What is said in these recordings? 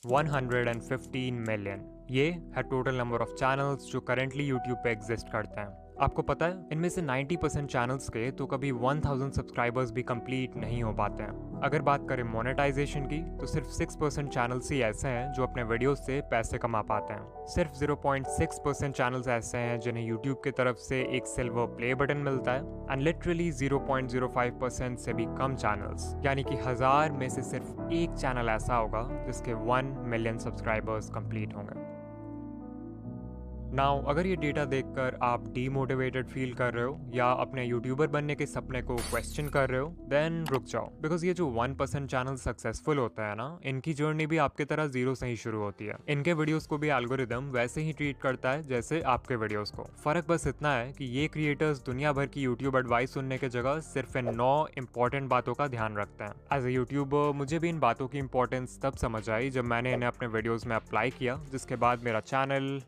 115 million. ये है total number of channels जो करेंटली यूट्यूब पे एग्जिस्ट करते हैं। आपको पता है इनमें से 90% चैनल्स के तो कभी 1000 सब्सक्राइबर्स भी कंप्लीट नहीं हो पाते हैं। अगर बात करें मोनेटाइजेशन की तो सिर्फ 6% चैनल्स ही ऐसे हैं जो अपने वीडियोस से पैसे कमा पाते हैं। सिर्फ 0.6% चैनल्स ऐसे हैं जिन्हें यूट्यूब की तरफ से एक सिल्वर प्ले बटन मिलता है एंड लिटरली 0.05% से भी कम चैनल्स, यानी कि 1000 में से सिर्फ एक चैनल ऐसा होगा जिसके 1 मिलियन सब्सक्राइबर्स कंप्लीट होंगे। नाउ अगर ये डेटा देखकर आप डीमोटिवेटेड फील कर रहे हो या अपने यूट्यूबर बनने के सपने को क्वेश्चन कर रहे हो, देन रुक जाओ, बिकॉज ये जो 1% चैनल सक्सेसफुल होता है ना, इनकी जर्नी भी आपके तरह जीरो से ही शुरू होती है। इनके वीडियोस को भी एल्गोरिदम वैसे ही ट्रीट करता है जैसे आपके वीडियोस को। फर्क बस इतना है कि ये क्रिएटर्स दुनिया भर की यूट्यूब एडवाइस सुनने की जगह सिर्फ इन 9 इंपॉर्टेंट बातों का ध्यान रखते हैं। एज ए यूट्यूबर मुझे भी इन बातों की इंपॉर्टेंस तब समझ आई जब मैंने इन्हें अपने वीडियोज में अप्लाई किया, जिसके बाद मेरा चैनल।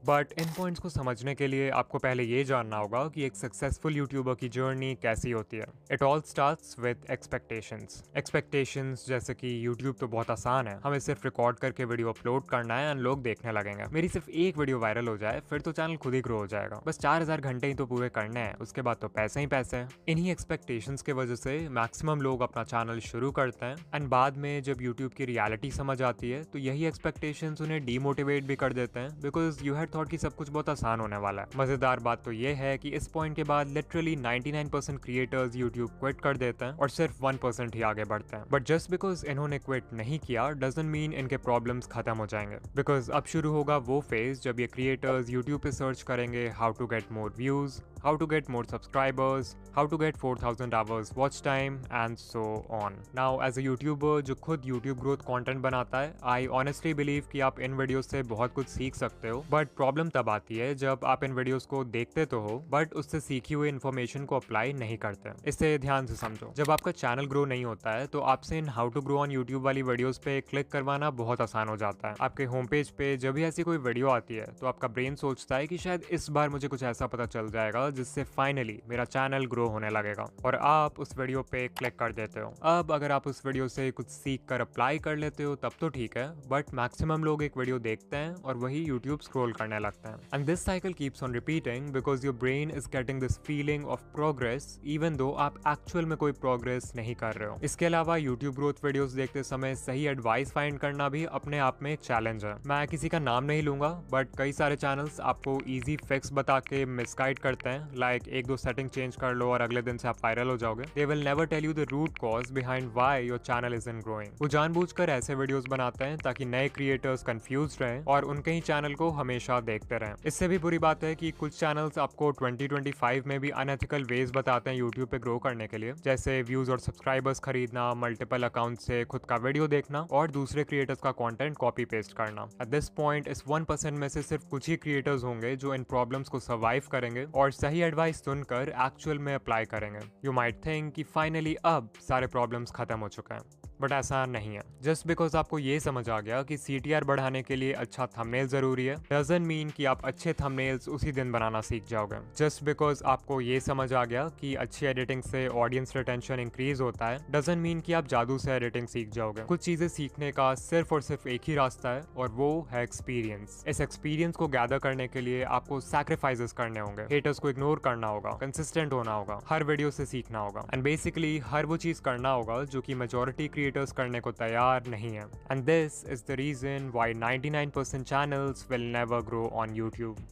बट इन पॉइंट्स को समझने के लिए आपको पहले ये जानना होगा कि एक सक्सेसफुल यूट्यूबर की जर्नी कैसी होती है। It all starts with expectations जैसे कि यूट्यूब तो बहुत आसान है, हमें सिर्फ रिकॉर्ड करके वीडियो अपलोड करना है एंड लोग देखने लगेंगे। मेरी सिर्फ एक वीडियो वायरल हो जाए फिर तो चैनल खुद ही ग्रो हो जाएगा। बस 4000 घंटे ही तो पूरे करने हैं, उसके बाद तो पैसे ही पैसे हैं। इन्हीं एक्सपेक्टेशंस के वजह से मैक्सिमम लोग अपना चैनल शुरू करते हैं एंड बाद में जब यूट्यूब की रियलिटी समझ आती है तो यही एक्सपेक्टेशंस उन्हें डीमोटिवेट भी कर देते हैं, बिकॉज यू हैड थॉट कि सब कुछ बहुत आसान होने वाला है। मजेदार बात तो ये है कि इस पॉइंट के बाद लिटरली 99% क्रिएटर्स यूट्यूब क्विट कर देते हैं और सिर्फ 1% ही आगे बढ़ते हैं। बट जस्ट बिकॉज इन्होंने क्विट नहीं किया डजंट मीन इनके प्रॉब्लम्स खत्म हो जाएंगे, बिकॉज अब शुरू होगा वो फेज जब ये क्रिएटर्स यूट्यूब पे सर्च करेंगे how to get more views, how to get more subscribers, how to get 4000 hours watch time and so on. Now as a YouTuber जो खुद यूट्यूब ग्रोथ कंटेंट बनाता है, आई ऑनेस्टली बिलीव कि आप इन videos से बहुत कुछ सीख सकते हो। बट प्रॉब्लम तब आती है जब आप इन वीडियोस को देखते तो हो बट उससे सीखी हुई इन्फॉर्मेशन को अप्लाई नहीं करते। इसे ध्यान से समझो, जब आपका चैनल ग्रो नहीं होता है तो आपसे इन how to grow on YouTube वाली वीडियोस पे क्लिक करवाना बहुत आसान हो जाता है। आपके होम पेज पे जब भी ऐसी कोई वीडियो आती है तो आपका ब्रेन सोचता है कि शायद इस बार मुझे कुछ ऐसा पता चल जाएगा जिससे फाइनली मेरा चैनल ग्रो होने लगेगा, और आप उस वीडियो पे क्लिक कर देते हो। अब अगर आप उस वीडियो से कुछ सीख कर अप्लाई कर लेते हो तब तो ठीक है, बट मैक्सिमम लोग एक वीडियो देखते हैं और वही यूट्यूब स्क्रॉल करने लगते हैं and this cycle keeps on repeating because your brain is getting this feeling of progress even though आप एक्चुअल में कोई प्रोग्रेस नहीं कर रहे हो। इसके अलावा यूट्यूब ग्रोथ वीडियोस देखते समय सही एडवाइस फाइंड करना भी अपने आप में एक चैलेंज है। मैं किसी का नाम नहीं लूंगा बट कई सारे चैनल्स आपको इजी फिक्स बता के मिसगाइड करते हैं, लाइक एक दो सेटिंग चेंज कर लो और अगले दिन से आप वायरल हो जाओगे। They will never tell you the root cause behind why your channel isn't growing. वो जानबूझकर ऐसे वीडियोस बनाते हैं ताकि नए क्रिएटर्स कंफ्यूज रहें और उनके ही चैनल को हमेशा देखते रहें। इससे भी बुरी बात है कि कुछ चैनल्स आपको 2025 में भी अनएथिकल वेज बताते हैं यूट्यूब पे ग्रो करने के लिए, जैसे व्यूज और सब्सक्राइबर्स खरीदना, मल्टीपल अकाउंट से खुद का वीडियो देखना और दूसरे क्रिएटर्स का कंटेंट कॉपी पेस्ट करना। एट दिस पॉइंट इस 1% में से सिर्फ कुछ ही क्रिएटर्स होंगे जो इन प्रॉब्लम्स को सर्वाइव करेंगे और सही एडवाइस सुनकर एक्चुअल में अप्लाई करेंगे। यू माइट थिंक कि फाइनली अब सारे प्रॉब्लम्स खत्म हो चुके हैं, बट ऐसा नहीं है। जस्ट बिकॉज आपको ये समझ आ गया कि CTR बढ़ाने के लिए अच्छा थंबनेल जरूरी है डजंट मीन कि आप अच्छे थंबनेल्स उसी दिन बनाना सीख जाओगे। जस्ट बिकॉज आपको ये समझ आ गया कि अच्छी एडिटिंग से ऑडियंस रिटेंशन इंक्रीज होता है डजंट मीन कि आप जादू से एडिटिंग सीख जाओगे। कुछ चीजें सीखने का सिर्फ और सिर्फ एक ही रास्ता है और वो है एक्सपीरियंस। इस एक्सपीरियंस को गैदर करने के लिए आपको सैक्रिफाइसेस करने होंगे, हेटर्स को इग्नोर करना होगा, कंसिस्टेंट होना होगा, हर वीडियो से सीखना होगा एंड बेसिकली हर वो चीज करना होगा जो कि मेजॉरिटी क्रिएटर्स करने को तैयार नहीं है। And this is the reason why 99% channels will never grow on YouTube.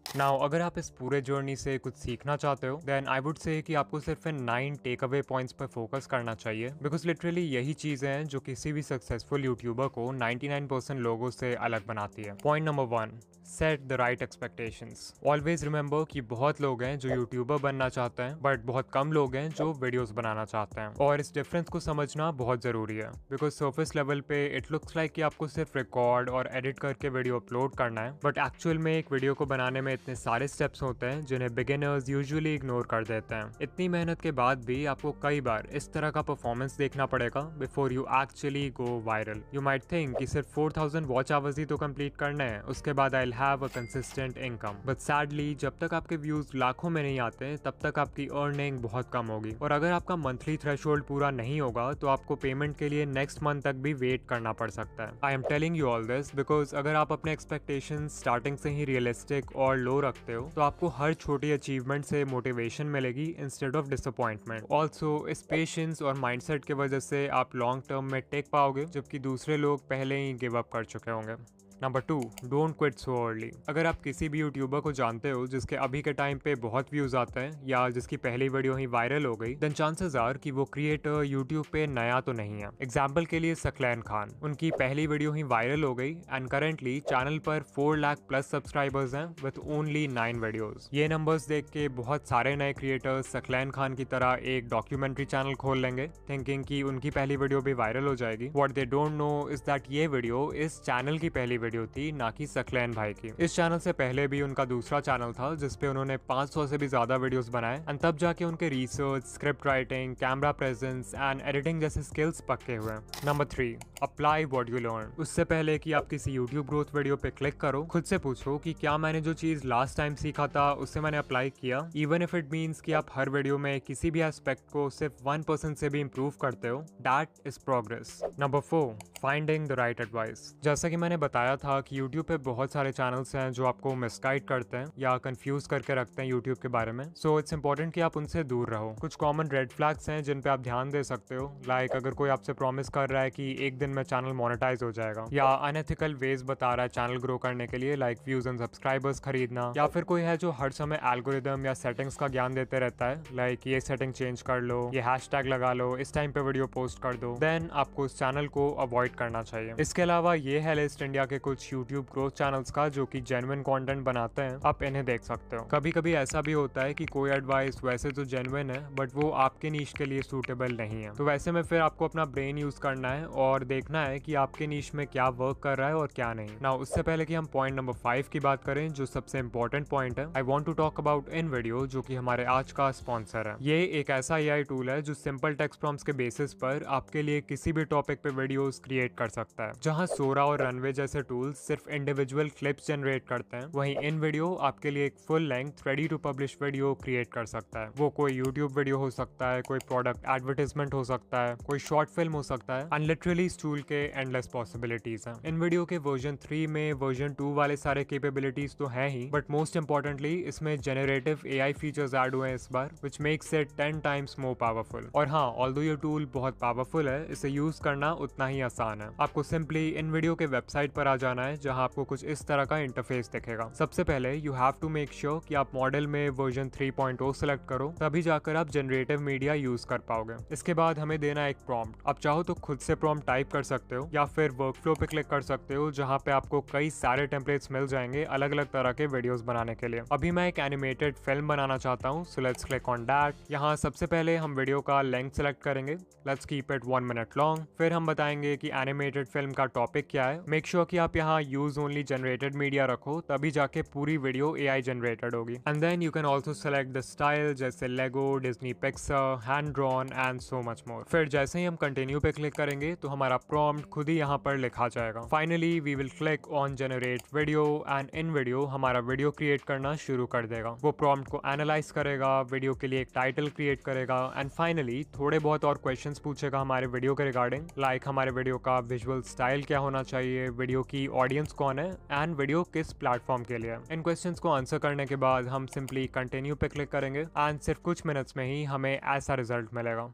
Now अगर आप इस पूरे जर्नी से कुछ सीखना चाहते हो देन आई वुड से कि आपको सिर्फ इन 9 टेक अवे पॉइंट्स पर फोकस करना चाहिए, बिकॉज लिटरली यही चीजें हैं जो किसी भी सक्सेसफुल यूट्यूबर को 99% लोगों से अलग बनाती है। Point number 1, set the right expectations. Always remember कि बहुत लोग हैं जो यूट्यूबर बनना चाहते हैं बट बहुत कम लोग हैं जो वीडियोस बनाना चाहते हैं, और इस डिफरेंस को समझना बहुत जरूरी है। बिकॉज सर्फेस लेवल पे इट लुक्स लाइक कि आपको सिर्फ रिकॉर्ड और एडिट करके वीडियो अपलोड करना है, बट एक्चुअल में एक वीडियो को बनाने में इतने सारे स्टेप्स होते हैं जिन्हें बिगिनर्स यूजुअली इग्नोर कर देते हैं। इतनी मेहनत के बाद भी आपको कई बार इस तरह का परफॉर्मेंस देखना पड़ेगा before you actually go viral. You might think कि सिर्फ 4000 वॉच आवर्स ही तो कंप्लीट करने हैं, उसके बाद I will have a consistent income. But sadly जब तक आपके व्यूज लाखों में नहीं आते तब तक आपकी अर्निंग बहुत कम होगी, और अगर आपका मंथली थ्रेशोल्ड पूरा नहीं होगा तो आपको पेमेंट के लिए नेक्स्ट मंथ तक भी वेट करना पड़ सकता है। I am telling you all this because अगर आप अपने एक्सपेक्टेशन स्टार्टिंग से ही रियलिस्टिक और लो रखते हो तो आपको हर छोटी अचीवमेंट से मोटिवेशन मिलेगी इंस्टेड ऑफ डिसअपॉइंटमेंट। ऑल्सो इस पेशेंस और माइंडसेट की वजह से आप लॉन्ग टर्म में टेक पाओगे, जबकि दूसरे लोग पहले ही गिव अप कर चुके होंगे। Number 2, don't quit so early. अगर आप किसी भी यूट्यूबर को जानते हो जिसके अभी के टाइम पे बहुत व्यूज आते हैं या जिसकी पहली वीडियो ही वायरल हो गई, देन चांसेस आर कि वो क्रिएटर यूट्यूब पे नया तो नहीं है। एग्जाम्पल के लिए सकलैन खान, उनकी पहली वीडियो ही वायरल हो गई एंड करेंटली चैनल पर 4 लाख प्लस सब्सक्राइबर्स हैं विद ओनली 9 वीडियोस। ये नंबर्स देख के बहुत सारे नए क्रिएटर्स सकलैन खान की तरह एक डॉक्यूमेंट्री चैनल खोल लेंगे थिंकिंग कि उनकी पहली वीडियो भी वायरल हो जाएगी। What they don't know is that ये वीडियो इस चैनल की पहली वीडियो थी, ना कि सकलैन भाई की। इस चैनल से पहले भी उनका दूसरा चैनल था जिसपे उन्होंने 500 से भी ज्यादा वीडियोस बनाए एंड तब जाके उनके research, script writing, camera presence and editing जैसे स्किल्स पक्के हुए। Number 3, apply what you learn. उससे पहले कि आप किसी यूट्यूब ग्रोथ वीडियो पे क्लिक करो, खुद से पूछो कि क्या मैंने जो चीज लास्ट टाइम सीखा था उससे मैंने अप्लाई किया, इवन इफ इट मीन्स कि आप हर वीडियो में किसी भी एस्पेक्ट को सिर्फ 1% से भी इंप्रूव करते हो, that is progress. Number 4, finding the right advice. जैसा कि मैंने बताया था कि यूट्यूब पे बहुत सारे चैनल्स हैं जो आपको मिसगाइड करते हैं या कंफ्यूज करके रखते हैं यूट्यूब के बारे में, सो इट्स इंपॉर्टेंट कि आप उनसे दूर रहो। कुछ कॉमन रेड फ्लैग्स हैं जिन पे आप ध्यान दे सकते हो, लाइक अगर कोई आपसे प्रॉमिस कर रहा है कि एक दिन में चैनल मोनेटाइज हो जाएगा, या अनएथिकल वेज बता रहा है चैनल ग्रो करने के लिए लाइक व्यूज एंड सब्सक्राइबर्स खरीदना, या फिर कोई है जो हर समय एल्गोरिदम या सेटिंग्स का ज्ञान देते रहता है लाइक ये सेटिंग चेंज कर लो, ये हैशटैग लगा लो, इस टाइम पे वीडियो पोस्ट कर दो, देन आपको उस चैनल को अवॉइड करना चाहिए। इसके अलावा ये है लिस्ट इंडिया के कुछ यूट्यूब ग्रोथ चैनल्स का जो कि जेन्युइन कंटेंट बनाते हैं, आप इन्हें देख सकते हो। कभी कभी ऐसा भी होता है कि कोई एडवाइस वैसे तो जेन्युइन है बट वो आपके नीश के लिए सूटेबल नहीं है, तो वैसे में फिर आपको अपना ब्रेन यूज करना है और देखना है कि आपके नीश में क्या वर्क कर रहा है और क्या नहीं। ना उससे पहले कि हम पॉइंट नंबर 5 की बात करें जो सबसे इंपॉर्टेंट पॉइंट है, I want to talk about इन वीडियो जो कि हमारे आज का स्पॉन्सर है। ये एक ऐसा एआई टूल है जो सिंपल टेक्स्ट प्रॉम्प्ट्स के बेसिस पर आपके लिए किसी भी टॉपिक पे वीडियोस क्रिएट कर सकता है। जहां सोरा और रनवे जैसे टूल्स सिर्फ इंडिविजुअल क्लिप्स जनरेट करते हैं, वहीं इन वीडियो आपके लिए एक full length ready to publish video create कर सकता है। वो कोई यूट्यूब वीडियो हो सकता है, कोई प्रोडक्ट एडवर्टाइजमेंट हो सकता है, कोई शॉर्ट फिल्म हो सकता है, एंड लिटरली इस टूल के एंडलेस पॉसिबिलिटीज हैं। इन वीडियो के वर्जन 3 में वर्जन 2 वाले सारे कैपेबिलिटीज तो हैं ही, बट मोस्ट इंपॉर्टेंटली इसमें जनरेटिव एआई फीचर्स ऐड हुए हैं इस बार, which makes it 10 times more powerful. और हाँ, ऑल्दो ये टूल बहुत पावरफुल है, इसे यूज करना उतना ही आसान है। आपको सिंपली इन वीडियो के वेबसाइट पर आ जाना है जहां आपको कुछ इस तरह का इंटरफेस दिखेगा। सबसे पहले you have to make sure कि आप मॉडल में वर्जन 3.0 सेलेक्ट करो, तभी जाकर आप जनरेटिव मीडिया यूज कर पाओगे। इसके बाद हमें देना एक प्रॉम्प्ट। आप चाहो तो खुद से प्रॉम्प्ट टाइप कर सकते हो या फिर वर्कफ्लो पे क्लिक कर सकते हो जहां पे आपको कई सारे टेम्पलेट्स मिल जाएंगे अलग अलग तरह के वीडियोस बनाने के लिए। अभी मैं एक एनिमेटेड फिल्म बनाना चाहता हूँ, so let's click on that. यहाँ सबसे पहले हम वीडियो का लेंथ सेलेक्ट करेंगे, let's keep it 1 minute long. फिर हम बताएंगे कि एनिमेटेड फिल्म का टॉपिक क्या है। मेक श्योर कि आप यहाँ यूज ओनली जनरेटेड मीडिया रखो, तभी जाके पूरी वीडियो एआई जनरेटेड होगी। And then you can also select the style जैसे Lego, Disney Pixar, hand drawn and so much more. फिर जैसे ही हम कंटिन्यू पे क्लिक करेंगे तो हमारा प्रॉम्प्ट खुद ही यहाँ पर लिखा जाएगा। Finally we will click on generate video and in video हमारा वीडियो क्रिएट करना शुरू कर देगा। वो प्रॉम्प्ट को एनालाइज करेगा, वीडियो के लिए एक टाइटल क्रिएट करेगा एंड फाइनली थोड़े बहुत और क्वेश्चंस पूछेगा हमारे वीडियो के रिगार्डिंग, लाइक हमारे वीडियो का विजुअल स्टाइल क्या होना चाहिए, वीडियो की ऑडियंस कौन है एंड वीडियो किस प्लेटफॉर्म के लिए। इन क्वेश्चंस को आंसर करने के बाद हम सिंपली कंटिन्यू पे क्लिक करेंगे एंड सिर्फ कुछ मिनट्स में ही हमें ऐसा रिजल्ट मिलेगा।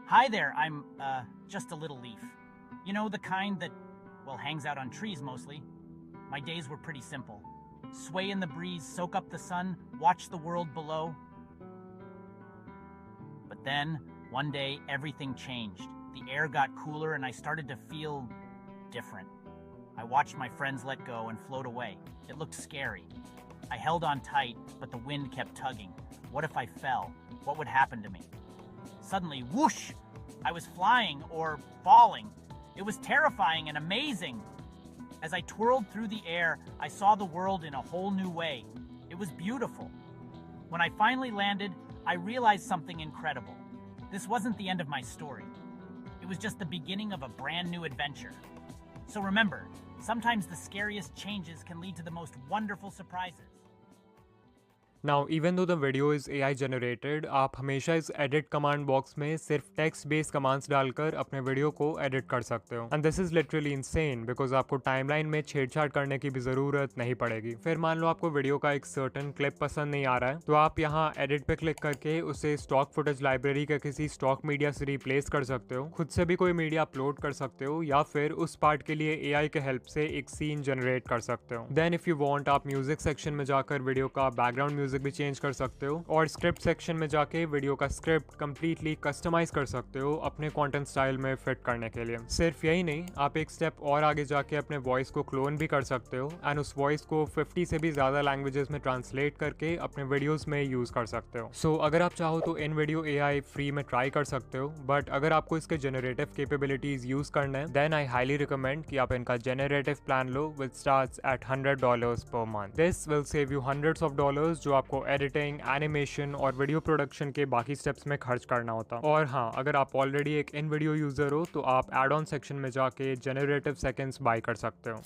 Hi there, I'm just a little leaf. You know, the kind that, well, hangs out on trees mostly. My days were pretty simple. Sway in the breeze, soak up the sun, watch the world below. But then, one day, everything changed. The air got cooler and I started to feel different. I watched my friends let go and float away. It looked scary. I held on tight, but the wind kept tugging. What if I fell? What would happen to me? Suddenly, whoosh! I was flying or falling. It was terrifying and amazing. As I twirled through the air, I saw the world in a whole new way. It was beautiful. When I finally landed, I realized something incredible. This wasn't the end of my story. It was just the beginning of a brand new adventure. So remember, sometimes the scariest changes can lead to the most wonderful surprises. Now even though the video is AI generated, आप हमेशा इस edit command box में सिर्फ text based commands डालकर अपने video को edit कर सकते हो। And this is literally insane because आपको टाइमलाइन में छेड़छाड़ करने की भी ज़रूरत नहीं पड़ेगी। फिर मान लो आपको वीडियो का एक सर्टन क्लिप पसंद नहीं आ रहा है, तो आप यहाँ एडिट पे क्लिक करके उसे स्टॉक फुटेज लाइब्रेरी के किसी स्टॉक मीडिया से रिप्लेस कर सकते हो, खुद से भी कोई मीडिया अपलोड कर सकते हो, या फिर उस पार्ट के लिए AI के हेल्प से एक सीन जनरेट कर सकते हो। देन इफ़ यू वांट, आप म्यूजिक सेक्शन में जाकर वीडियो का बैकग्राउंड म्यूजिक भी चेंज कर सकते हो, और स्क्रिप्ट सेक्शन में जाके वीडियो का स्क्रिप्ट कंप्लीटली कस्टमाइज कर सकते हो अपने कंटेंट स्टाइल में फिट करने के लिए। सिर्फ यही नहीं, आप एक स्टेप और आगे जाके अपने वॉइस को क्लोन भी कर सकते हो एंड उस वॉइस को 50 से भी ज्यादा लैंग्वेजेस में ट्रांसलेट करके अपने वीडियोस में यूज कर सकते हो। सो अगर आप चाहो तो इन वीडियो AI फ्री में ट्राई कर सकते हो, बट अगर आपको इसके जेनरेटिव कैपेबिलिटीज यूज करना है, देन आई हाईली रिकमेंड कि आप इनका generative plan low which starts at $100 per month. This will save you hundreds of dollars जो आपको एडिटिंग, एनिमेशन और वीडियो प्रोडक्शन के बाकी स्टेप्स में खर्च करना होता। और हाँ, अगर आप ऑलरेडी एक इन वीडियो यूजर हो तो आप एड ऑन सेक्शन में जाके जेनरेटिव सेकेंड्स बाय कर सकते हो।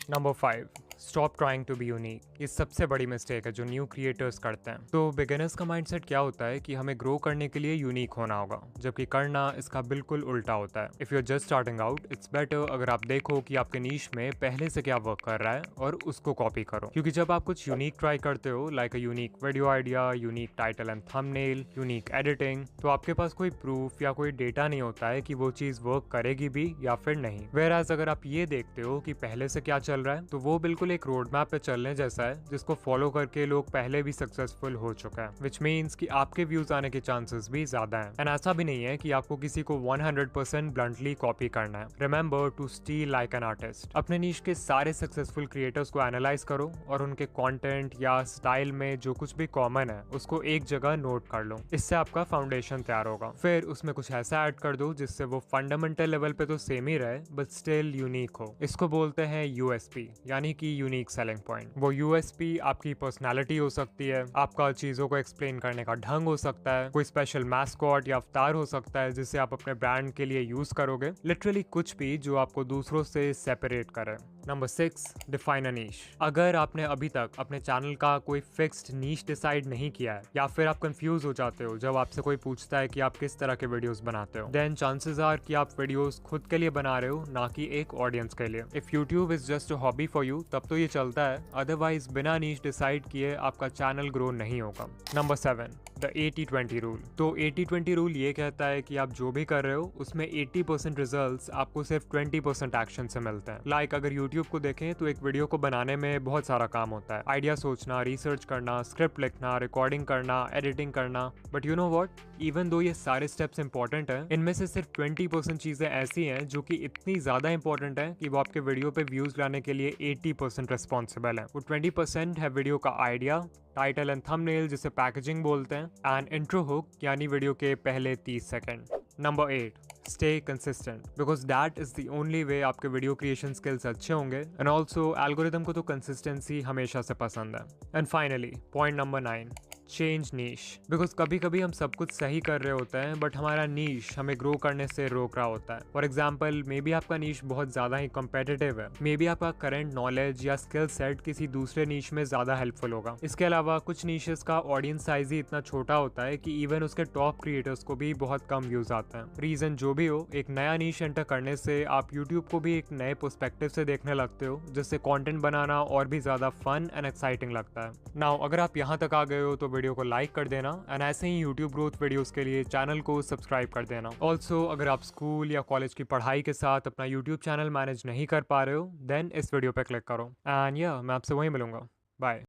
Number 5, stop trying to be unique. ये सबसे बड़ी मिस्टेक है जो न्यू क्रिएटर्स करते हैं। तो बिगिनर्स का माइंडसेट क्या होता है कि हमें ग्रो करने के लिए यूनिक होना होगा, जबकि करना इसका बिल्कुल उल्टा होता है। If you are just starting out, it's better अगर आप देखो कि आपके नीश में पहले से क्या वर्क कर रहा है और उसको कॉपी करो। क्योंकि जब आप कुछ यूनिक ट्राई करते हो, like a unique video idea, unique title and thumbnail, unique editing, तो आपके पास कोई प्रूफ या कोई डेटा नहीं होता है कि वो चीज़ वर्क करेगी भी या फिर नहीं। वेयरएज अगर आप ये देखते हो कि पहले से क्या चल रहा है, तो वो बिल्कुल एक रोड मैप पे चलने जैसा है जिसको फॉलो करके लोग पहले भी सक्सेसफुल हो चुका है, विच मीन्स कि आपके व्यूज आने के चांसेस भी ज्यादा हैं। एंड ऐसा भी नहीं है कि आपको किसी को 100% ब्लंटली कॉपी करना है। Remember to steal like an artist. अपने नीश के सारे सक्सेसफुल क्रिएटर्स को एनालाइज करो और उनके कंटेंट या स्टाइल में जो कुछ भी कॉमन है उसको एक जगह नोट कर लो। इससे आपका फाउंडेशन तैयार होगा। फिर उसमें कुछ ऐसा ऐड कर दो जिससे वो फंडामेंटल लेवल पे तो सेम ही रहे बट स्टिल यूनिक हो। इसको बोलते हैं USP, यानी कि यूनिक सेलिंग पॉइंट। वो USP आपकी पर्सनालिटी हो सकती है, आपका चीजों को एक्सप्लेन करने का ढंग हो सकता है, कोई स्पेशल मैस्कॉट या अवतार हो सकता है जिसे आप अपने ब्रांड के लिए यूज करोगे। लिटरली कुछ भी जो आपको दूसरों से सेपरेट करे। नंबर 6, डिफाइन अ नीश। अगर आपने अभी तक अपने चैनल का कोई फिक्स्ड नीश डिसाइड नहीं किया है, या फिर आप कंफ्यूज हो जाते हो जब आपसे कोई पूछता है कि आप किस तरह के वीडियोस बनाते हो, देन चांसेस आर कि आप वीडियोस खुद के लिए बना रहे हो, ना कि एक ऑडियंस के लिए। If YouTube is just a hobby for you, तब तो ये चलता है, अदरवाइज बिना नीश डिसाइड किए आपका चैनल ग्रो नहीं होगा। Number 7, the 80-20 rule. तो 80-20 रूल ये कहता है कि आप जो भी कर रहे हो उसमें 80% रिजल्ट्स आपको सिर्फ 20% एक्शन से मिलते हैं। लाइक अगर यूट्यूब को देखें तो एक वीडियो को बनाने में बहुत सारा काम होता है, आइडिया सोचना, रिसर्च करना, स्क्रिप्ट लिखना, रिकॉर्डिंग करना, एडिटिंग करना। But you know what, even though ये सारे स्टेप्स इंपॉर्टेंट हैं, इनमें से सिर्फ 20% चीजें ऐसी हैं जो कि इतनी ज्यादा इंपॉर्टेंट है कि वो आपके वीडियो पे व्यूज लाने के लिए 80% रिस्पॉन्सिबल है। वो 20% है वीडियो का आइडिया, टाइटल एंड थंबनेल जिसे पैकेजिंग बोलते हैं, एंड इंट्रो हुक यानी वीडियो के पहले 30 second. Number 8, stay consistent, because that is the only way आपके वीडियो क्रिएशन स्किल्स अच्छे होंगे। एंड ऑल्सो एल्गोरिदम को तो कंसिस्टेंसी हमेशा से पसंद है। And finally point number 9, change niche. Because कभी कभी हम सब कुछ सही कर रहे होते हैं बट हमारा नीश हमें ग्रो करने से रोक रहा होता है। फॉर एग्जाम्पल, मे बी आपका नीश बहुत ज़्यादा ही कम्पिटिटिव है, मे बी आपका करंट नॉलेज या स्किल सेट किसी दूसरे नीश में ज़्यादा हेल्पफुल होगा। इसके अलावा कुछ नीशेस का ऑडियंस साइज ही इतना छोटा होता है कि इवन उसके टॉप क्रिएटर्स को भी बहुत कम व्यूज आते हैं। रीज़न जो भी हो, एक नया नीश एंटर करने से आप यूट्यूब को भी एक नए पर्सपेक्टिव से देखने लगते हो, जिससे कॉन्टेंट बनाना और भी ज़्यादा फन एंड एक्साइटिंग लगता है। नाउ अगर आप यहाँ तक आ गए हो तो वीडियो को लाइक कर देना, एंड ऐसे ही यूट्यूब ग्रोथ वीडियोस के लिए चैनल को सब्सक्राइब कर देना। ऑल्सो अगर आप स्कूल या कॉलेज की पढ़ाई के साथ अपना यूट्यूब चैनल मैनेज नहीं कर पा रहे हो, देन इस वीडियो पे क्लिक करो। एंड या मैं आपसे वहीं मिलूंगा। बाय।